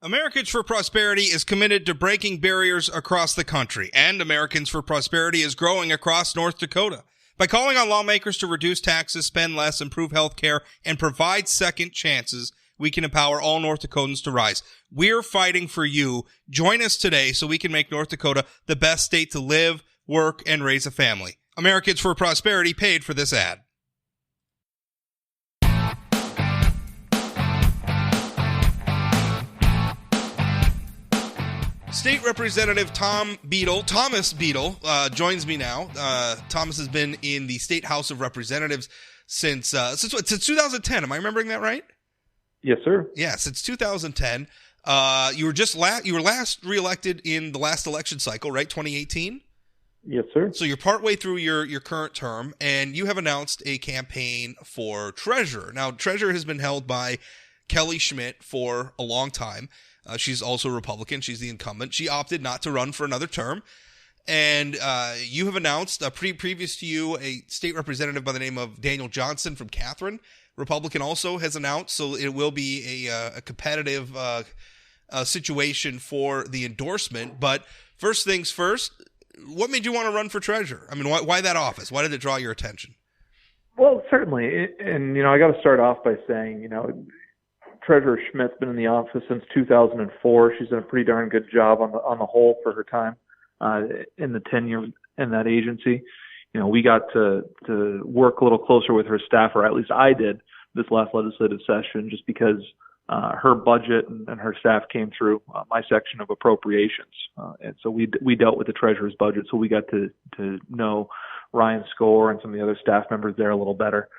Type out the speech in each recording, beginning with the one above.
Americans for Prosperity is committed to breaking barriers across the country, and Americans for Prosperity is growing across North Dakota. By calling on lawmakers to reduce taxes, spend less, improve health care, and provide second chances, we can empower all North Dakotans to rise. We're fighting for you. Join us today so we can make North Dakota the best state to live, work, and raise a family. Americans for Prosperity paid for this ad. State Representative Thomas Beadle, joins me now. Thomas has been in the State House of Representatives since 2010. Am I remembering that right? Yes, sir. Yeah, since 2010. You were last reelected in the last election cycle, right? 2018. Yes, sir. So you're partway through your current term, and you have announced a campaign for treasurer. Now, treasurer has been held by Kelly Schmidt for a long time. She's also a Republican. She's the incumbent. She opted not to run for another term. And you have announced, previous to you, a state representative by the name of Daniel Johnson from Catherine, Republican, also has announced. So it will be a competitive situation for the endorsement. But first things first, what made you want to run for treasurer? I mean, why that office? Why did it draw your attention? Well, certainly. And, I got to start off by saying, Treasurer Schmidt's been in the office since 2004. She's done a pretty darn good job on the whole for her time in the tenure in that agency. We got to work a little closer with her staff, or at least I did, this last legislative session, just because her budget and her staff came through my section of appropriations, and so we dealt with the treasurer's budget. So we got to know Ryan Score and some of the other staff members there a little better.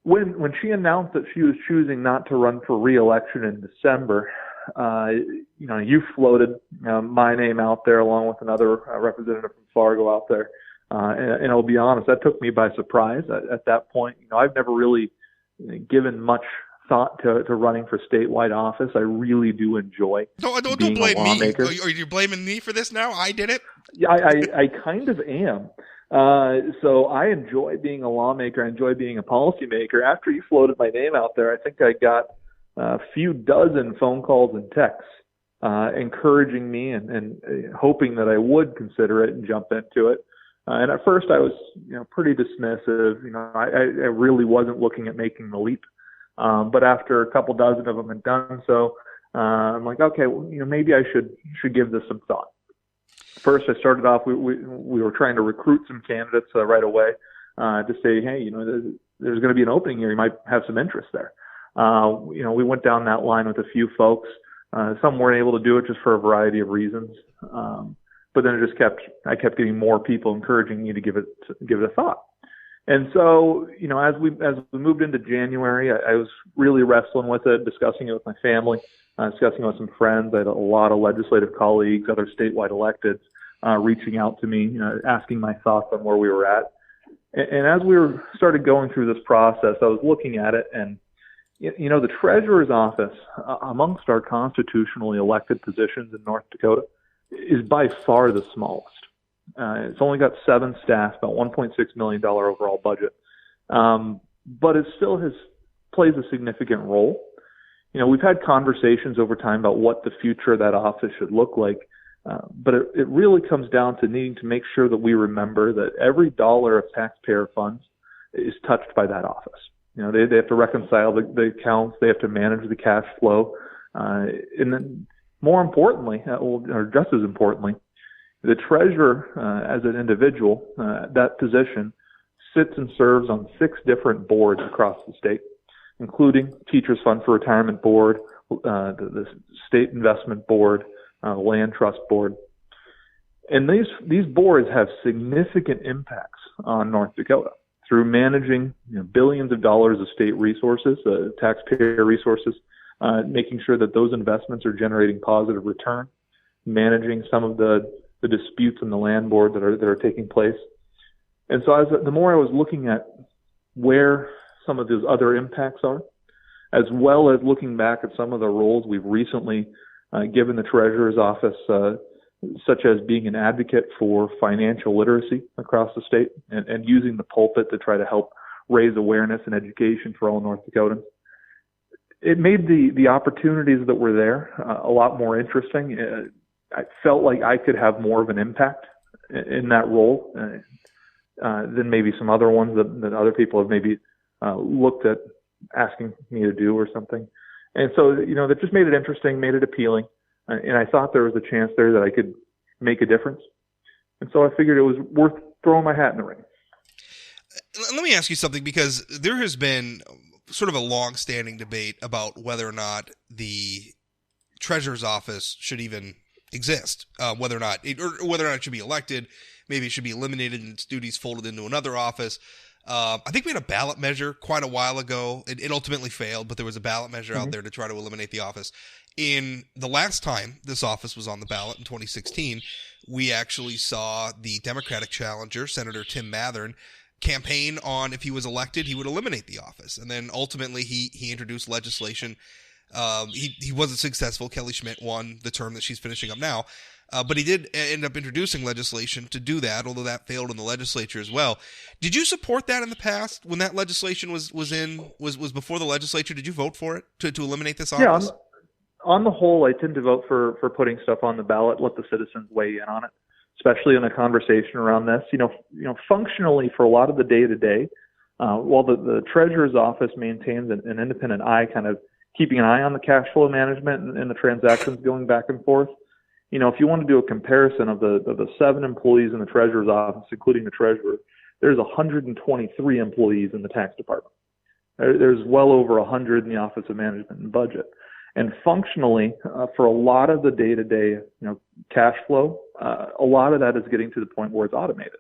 When she announced that she was choosing not to run for re-election in December, you floated my name out there along with another representative from Fargo out there. And I'll be honest, that took me by surprise. At that point, I've never really given much thought to running for statewide office. I really do enjoy don't being blame a lawmaker. me. Are you blaming me for this now? I did it? Yeah, I kind of am. So I enjoy being a lawmaker. I enjoy being a policymaker. After you floated my name out there, I think I got a few dozen phone calls and texts encouraging me and hoping that I would consider it and jump into it. And at first I was, pretty dismissive. I really wasn't looking at making the leap. But after a couple dozen of them had done so, I'm like, okay, well, maybe I should give this some thought. First, I started off, we were trying to recruit some candidates right away to say, hey, there's going to be an opening here. You might have some interest there. We went down that line with a few folks. Some weren't able to do it just for a variety of reasons. But then I kept getting more people encouraging me to give it a thought. And so, as we moved into January, I was really wrestling with it, discussing it with my family, discussing it with some friends. I had a lot of legislative colleagues, other statewide electeds, reaching out to me, asking my thoughts on where we were at. And as we started going through this process, I was looking at it, and the treasurer's office, amongst our constitutionally elected positions in North Dakota, is by far the smallest. It's only got 7 staff, about $1.6 million overall budget. But it still plays a significant role. We've had conversations over time about what the future of that office should look like. But it really comes down to needing to make sure that we remember that every dollar of taxpayer funds is touched by that office. They have to reconcile the accounts. They have to manage the cash flow. And then more importantly, or just as importantly, the treasurer, as an individual, that position sits and serves on 6 different boards across the state, including Teachers Fund for Retirement Board, the State Investment Board, Land Trust Board. And these boards have significant impacts on North Dakota through managing billions of dollars of state resources, taxpayer resources, making sure that those investments are generating positive return, managing some of the disputes in the land board that are taking place. And so the more I was looking at where some of those other impacts are, as well as looking back at some of the roles we've recently given the treasurer's office, such as being an advocate for financial literacy across the state and using the pulpit to try to help raise awareness and education for all North Dakotans. it made the opportunities that were there a lot more interesting. I felt like I could have more of an impact in that role than maybe some other ones that other people have maybe looked at asking me to do or something. And so, that just made it interesting, made it appealing. And I thought there was a chance there that I could make a difference. And so I figured it was worth throwing my hat in the ring. Let me ask you something, because there has been sort of a long-standing debate about whether or not the treasurer's office should even exist, whether or not it should be elected. Maybe it should be eliminated and its duties folded into another office. I think we had a ballot measure quite a while ago. It ultimately failed, but there was a ballot measure out there to try to eliminate the office. In the last time this office was on the ballot in 2016, we actually saw the Democratic challenger, Senator Tim Mathern, campaign on, if he was elected, he would eliminate the office. And then ultimately he introduced legislation. He wasn't successful. Kelly Schmidt won the term that she's finishing up now. But he did end up introducing legislation to do that, although that failed in the legislature as well. Did you support that in the past when that legislation was before the legislature? Did you vote for it to eliminate this office? Yeah, on the whole, I tend to vote for putting stuff on the ballot, let the citizens weigh in on it, especially in a conversation around this. Functionally for a lot of the day-to-day, while the treasurer's office maintains an independent eye, kind of keeping an eye on the cash flow management and the transactions going back and forth. If you want to do a comparison of the 7 employees in the treasurer's office, including the treasurer, there's 123 employees in the tax department. There's well over 100 in the Office of Management and Budget. And functionally, for a lot of the day-to-day, cash flow, a lot of that is getting to the point where it's automated.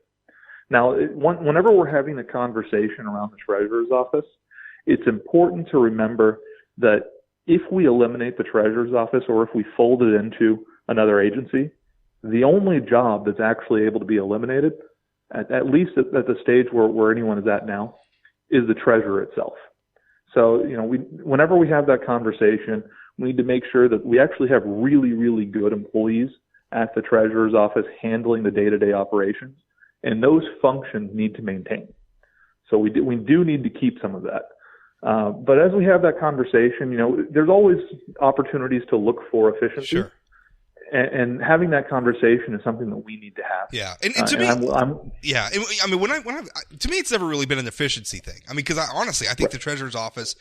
Now, whenever we're having a conversation around the treasurer's office, it's important to remember that if we eliminate the treasurer's office or if we fold it into another agency, the only job that's actually able to be eliminated, at least at the stage where anyone is at now, is the treasurer itself. So, whenever we have that conversation, we need to make sure that we actually have really, really good employees at the treasurer's office handling the day-to-day operations, and those functions need to maintain. So we do need to keep some of that. But as we have that conversation, there's always opportunities to look for efficiency. Sure. And having that conversation is something that we need to have. Yeah, and to me, to me, it's never really been an efficiency thing. I mean, because honestly, I think the treasurer's office,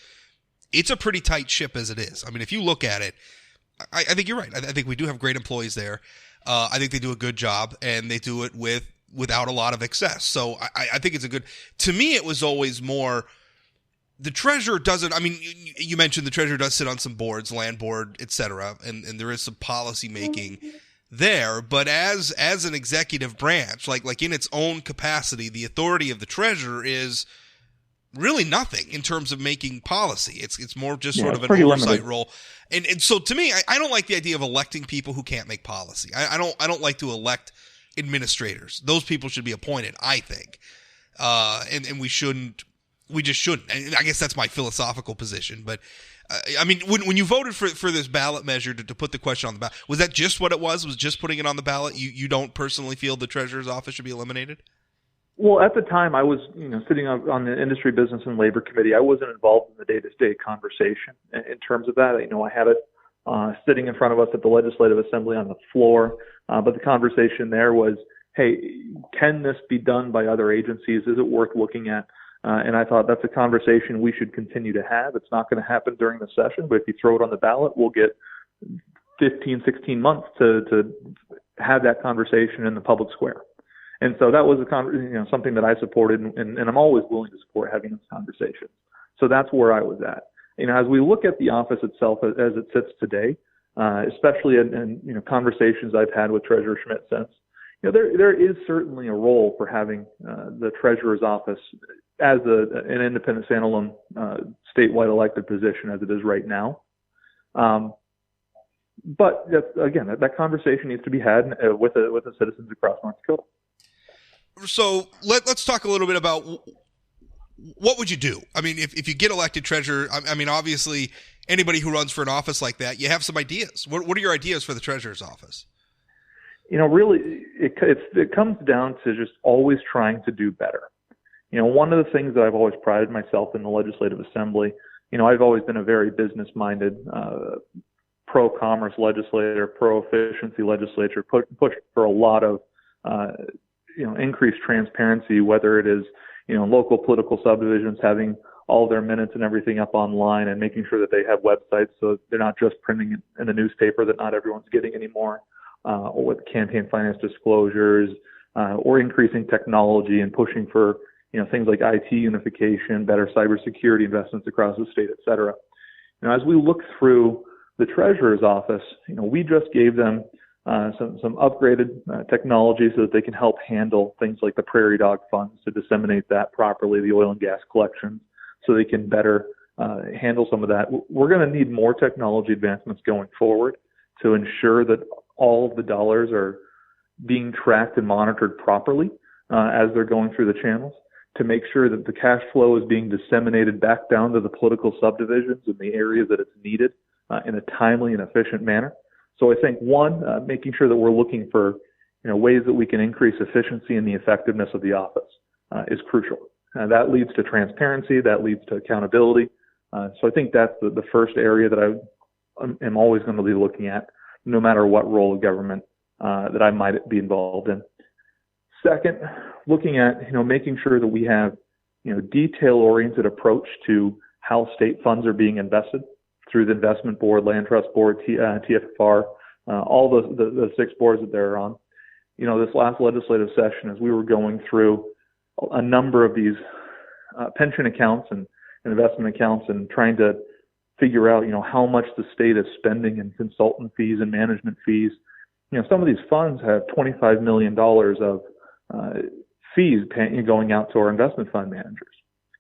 it's a pretty tight ship as it is. I mean, if you look at it, I think you're right. I think we do have great employees there. I think they do a good job, and they do it without a lot of excess. So I think it's a good. To me, it was always more. The treasurer doesn't, I mean, you mentioned the treasurer does sit on some boards, land board, et cetera, and there is some policy making there, but as an executive branch, like in its own capacity, the authority of the treasurer is really nothing in terms of making policy. It's more just sort of an oversight limited role. And so to me, I don't like the idea of electing people who can't make policy. I don't like to elect administrators. Those people should be appointed, I think. And we just shouldn't. And I guess that's my philosophical position. But I mean, when you voted for this ballot measure to put the question on the ballot, was that just what it was? Was just putting it on the ballot? You don't personally feel the treasurer's office should be eliminated? Well, at the time, I was sitting on the Industry, Business, and Labor Committee. I wasn't involved in the day-to-day conversation in terms of that. I had it sitting in front of us at the Legislative Assembly on the floor, but the conversation there was, hey, can this be done by other agencies? Is it worth looking at? And I thought that's a conversation we should continue to have. It's not going to happen during the session, but if you throw it on the ballot, we'll get 15, 16 months to have that conversation in the public square. And so that was something that I supported, and I'm always willing to support having those conversations. So that's where I was at. As we look at the office itself as it sits today, especially in conversations I've had with Treasurer Schmidt since, there is certainly a role for having the treasurer's office as an independent standalone statewide elected position as it is right now. But that conversation needs to be had with the citizens across North Dakota. So let's talk a little bit about what would you do? I mean, if you get elected treasurer, I mean, obviously anybody who runs for an office like that, you have some ideas. What are your ideas for the treasurer's office? Really, it comes down to just always trying to do better. One of the things that I've always prided myself in the Legislative Assembly I've always been a very business-minded, pro-commerce legislator, pro-efficiency legislator, push for a lot of, increased transparency, whether it is, local political subdivisions having all their minutes and everything up online and making sure that they have websites so they're not just printing it in the newspaper that not everyone's getting anymore, or with campaign finance disclosures, or increasing technology and pushing for, things like IT unification, better cybersecurity investments across the state, et cetera. As we look through the Treasurer's office, we just gave them some upgraded technology so that they can help handle things like the prairie dog funds to disseminate that properly, the oil and gas collections, so they can better handle some of that. We're going to need more technology advancements going forward to ensure that all of the dollars are being tracked and monitored properly as they're going through the channels, to make sure that the cash flow is being disseminated back down to the political subdivisions in the areas that it's needed in a timely and efficient manner. So I think, one, making sure that we're looking for ways that we can increase efficiency and the effectiveness of the office is crucial. That leads to transparency, that leads to accountability. So I think that's the first area that I am always going to be looking at, no matter what role of government that I might be involved in. Second, looking at making sure that we have detail-oriented approach to how state funds are being invested through the Investment Board, Land Trust Board, TFFR, all the 6 boards that they're on. This last legislative session, as we were going through a number of these pension accounts and investment accounts and trying to figure out, how much the state is spending in consultant fees and management fees. Some of these funds have $25 million of fees going out to our investment fund managers.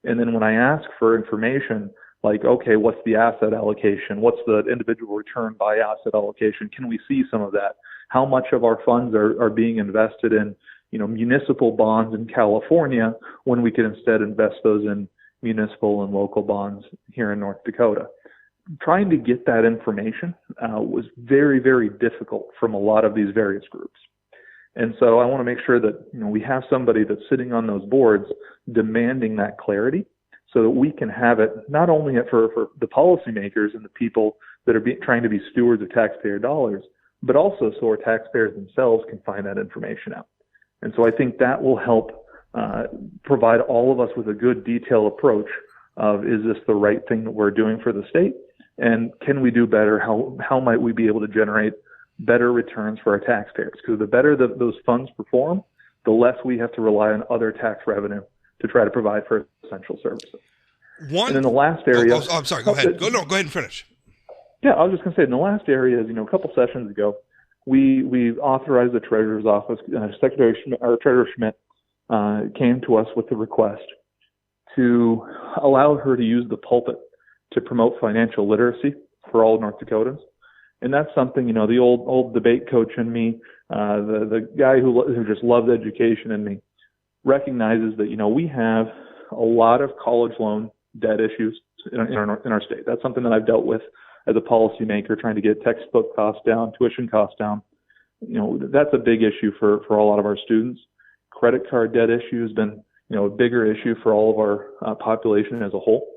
And then when I ask for information like, okay, what's the asset allocation? What's the individual return by asset allocation? Can we see some of that? How much of our funds are being invested in, municipal bonds in California when we could instead invest those in municipal and local bonds here in North Dakota? Trying to get that information was very, very difficult from a lot of these various groups. And so I want to make sure that we have somebody that's sitting on those boards demanding that clarity so that we can have it not only for the policymakers and the people that are trying to be stewards of taxpayer dollars, but also so our taxpayers themselves can find that information out. And so I think that will help provide all of us with a good detailed approach of, is this the right thing that we're doing for the state? And can we do better? How might we be able to generate better returns for our taxpayers? Because the better those funds perform, the less we have to rely on other tax revenue to try to provide for essential services. And in the last area... I'm sorry. Go ahead. Go ahead and finish. Yeah, I was just going to say, in the last area is, a couple sessions ago, we authorized the Treasurer's Office, Secretary Schmidt, or Treasurer Schmidt came to us with a request to allow her to use the pulpit to promote financial literacy for all North Dakotans. And that's something, the old debate coach in me, the guy who just loves education in me, recognizes that, we have a lot of college loan debt issues in our state. That's something that I've dealt with as a policymaker, trying to get textbook costs down, tuition costs down. That's a big issue for a lot of our students. Credit card debt issue has been, a bigger issue for all of our population as a whole.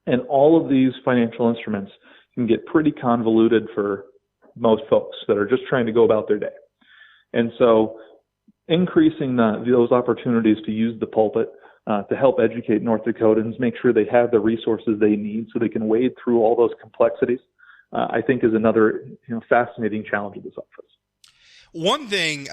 And all of these financial instruments can get pretty convoluted for most folks that are just trying to go about their day. And so increasing those opportunities to use the pulpit to help educate North Dakotans, make sure they have the resources they need so they can wade through all those complexities, I think is another fascinating challenge of this office. One thing,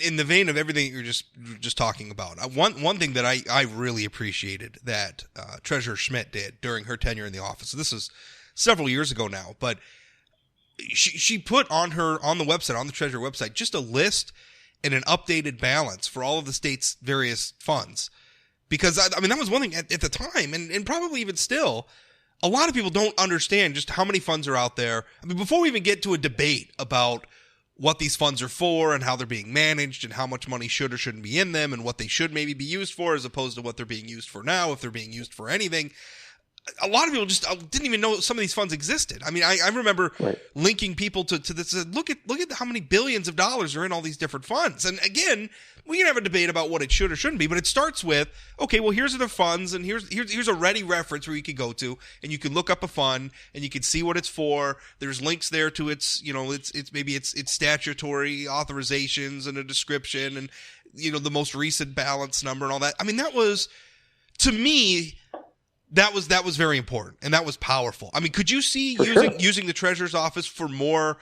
in the vein of everything you're just talking about, one thing that I really appreciated that Treasurer Schmidt did during her tenure in the office, so this is several years ago now, but she put on the website, on the Treasurer website, just a list and an updated balance for all of the state's various funds. Because, that was one thing at the time, and probably even still, a lot of people don't understand just how many funds are out there. Before we even get to a debate about what these funds are for and how they're being managed and how much money should or shouldn't be in them and what they should maybe be used for as opposed to what they're being used for now, if they're being used for anything, a lot of people just didn't even know some of these funds existed. I mean, I remember Right. linking people to this. Look at how many billions of dollars are in all these different funds. And again, we can have a debate about what it should or shouldn't be, but it starts with, okay, well, here's the funds, and here's a ready reference where you could go to, and you can look up a fund, and you can see what it's for. There's links there to its, its statutory authorizations and a description, and the most recent balance number and all that. I mean, that was, to me, that was very important, and that was powerful. I mean, could you see using the Treasurer's Office for more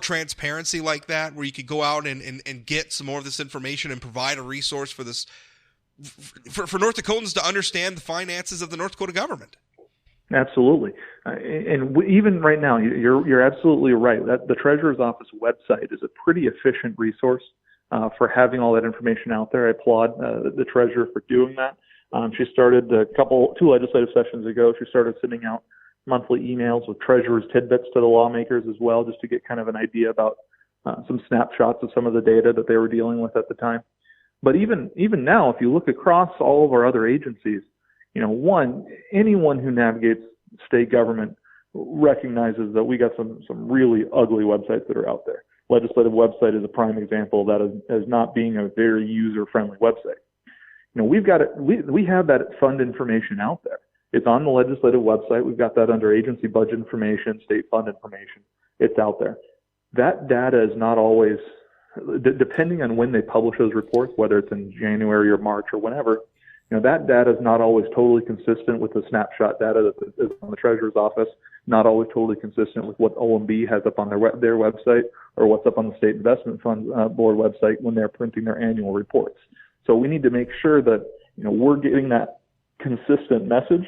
transparency like that, where you could go out and get some more of this information and provide a resource for this for North Dakotans to understand the finances of the North Dakota government? Absolutely. Even right now, you're absolutely right. That the Treasurer's Office website is a pretty efficient resource for having all that information out there. I applaud the Treasurer for doing that. She started 2 legislative sessions ago. She started sending out monthly emails with Treasurer's tidbits to the lawmakers as well, just to get kind of an idea about some snapshots of some of the data that they were dealing with at the time. But even now, if you look across all of our other agencies, anyone who navigates state government recognizes that we got some really ugly websites that are out there. Legislative website is a prime example of that as not being a very user-friendly website. We have that fund information out there. It's on the legislative website. We've got that under agency budget information, state fund information. It's out there. That data is not always, depending on when they publish those reports, whether it's in January or March or whenever, that data is not always totally consistent with the snapshot data that is on the Treasurer's Office, not always totally consistent with what OMB has up on their website or what's up on the State Investment Fund Board website when they're printing their annual reports. So we need to make sure that we're getting that consistent message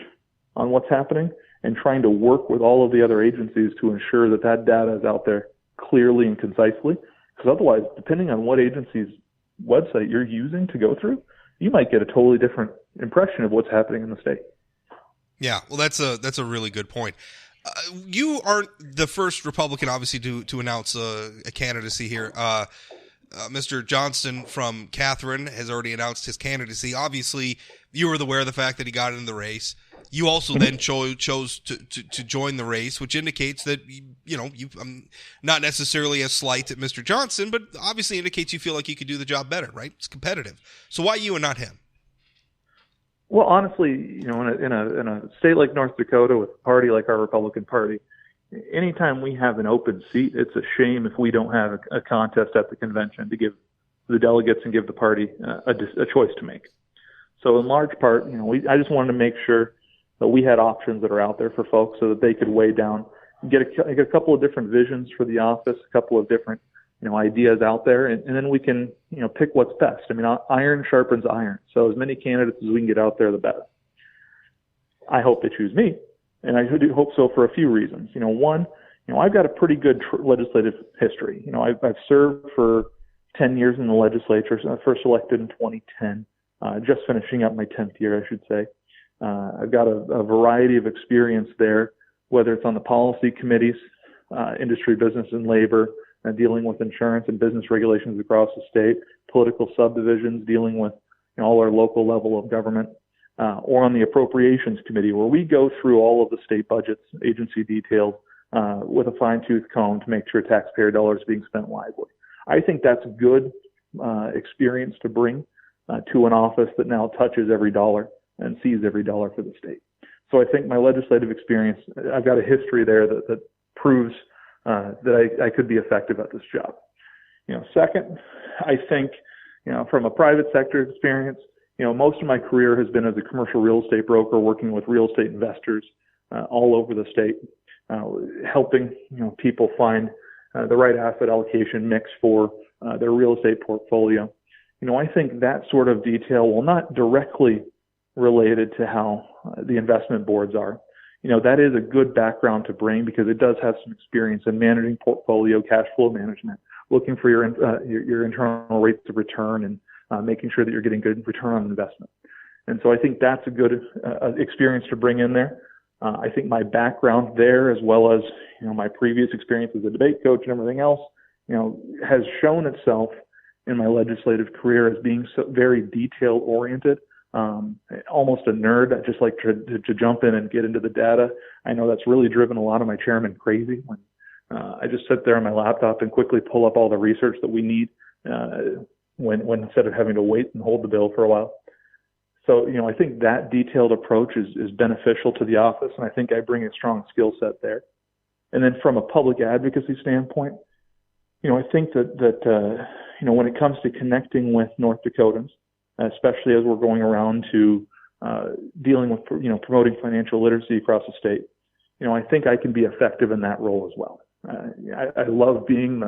on what's happening and trying to work with all of the other agencies to ensure that data is out there clearly and concisely. Because otherwise, depending on what agency's website you're using to go through, you might get a totally different impression of what's happening in the state. Yeah, well, that's a really good point. You aren't the first Republican, obviously, to announce a candidacy here. Mr. Johnston from Catherine has already announced his candidacy. Obviously, you were aware of the fact that he got in the race. You also then chose to join the race, which indicates that you not necessarily a slight at Mr. Johnston, but obviously indicates you feel like you could do the job better, right? It's competitive. So why you and not him? Well, honestly, in a state like North Dakota with a party like our Republican Party, anytime we have an open seat, it's a shame if we don't have a contest at the convention to give the delegates and give the party a choice to make. So in large part, I just wanted to make sure that we had options that are out there for folks so that they could weigh down, get a couple of different visions for the office, a couple of different ideas out there, and then we can pick what's best. I mean, iron sharpens iron. So as many candidates as we can get out there, the better. I hope they choose me. And I do hope so for a few reasons. One, I've got a pretty good legislative history. I've served for 10 years in the legislature. So I first elected in 2010, just finishing up my 10th year, I should say. I've got a variety of experience there, whether it's on the policy committees, industry, business, and labor, dealing with insurance and business regulations across the state, political subdivisions, dealing with all our local level of government, or on the appropriations committee, where we go through all of the state budgets, agency details, with a fine-tooth comb to make sure taxpayer dollars are being spent wisely. I think that's good experience to bring to an office that now touches every dollar and sees every dollar for the state. So I think my legislative experience, I've got a history there that proves that I could be effective at this job. Second, I think, from a private sector experience, most of my career has been as a commercial real estate broker, working with real estate investors all over the state, helping people find the right asset allocation mix for their real estate portfolio. I think that sort of detail, while not directly related to how the investment boards are, that is a good background to bring because it does have some experience in managing portfolio cash flow management, looking for your internal rates of return and making sure that you're getting good return on investment. And so I think that's a good experience to bring in there. I think my background there, as well as my previous experience as a debate coach and everything else, has shown itself in my legislative career as being so very detail oriented, almost a nerd. I just like to jump in and get into the data. I know that's really driven a lot of my chairmen crazy when I just sit there on my laptop and quickly pull up all the research that we need when instead of having to wait and hold the bill for a while. So, I think that detailed approach is beneficial to the office, and I think I bring a strong skill set there. And then from a public advocacy standpoint, I think that when it comes to connecting with North Dakotans, especially as we're going around to dealing with, promoting financial literacy across the state, I think I can be effective in that role as well. I love being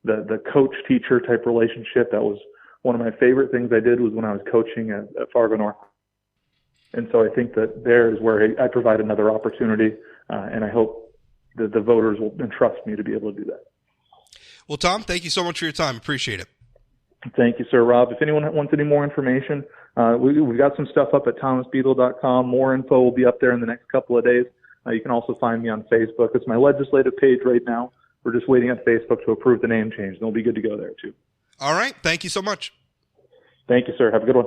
the coach-teacher type relationship. That was one of my favorite things I did was when I was coaching at Fargo North. And so I think that there is where I provide another opportunity, and I hope that the voters will entrust me to be able to do that. Well, Tom, thank you so much for your time. Appreciate it. Thank you, sir. Rob, if anyone wants any more information, we've got some stuff up at thomasbeadle.com. More info will be up there in the next couple of days. You can also find me on Facebook. It's my legislative page right now. We're just waiting on Facebook to approve the name change, and we'll be good to go there, too. All right. Thank you so much. Thank you, sir. Have a good one.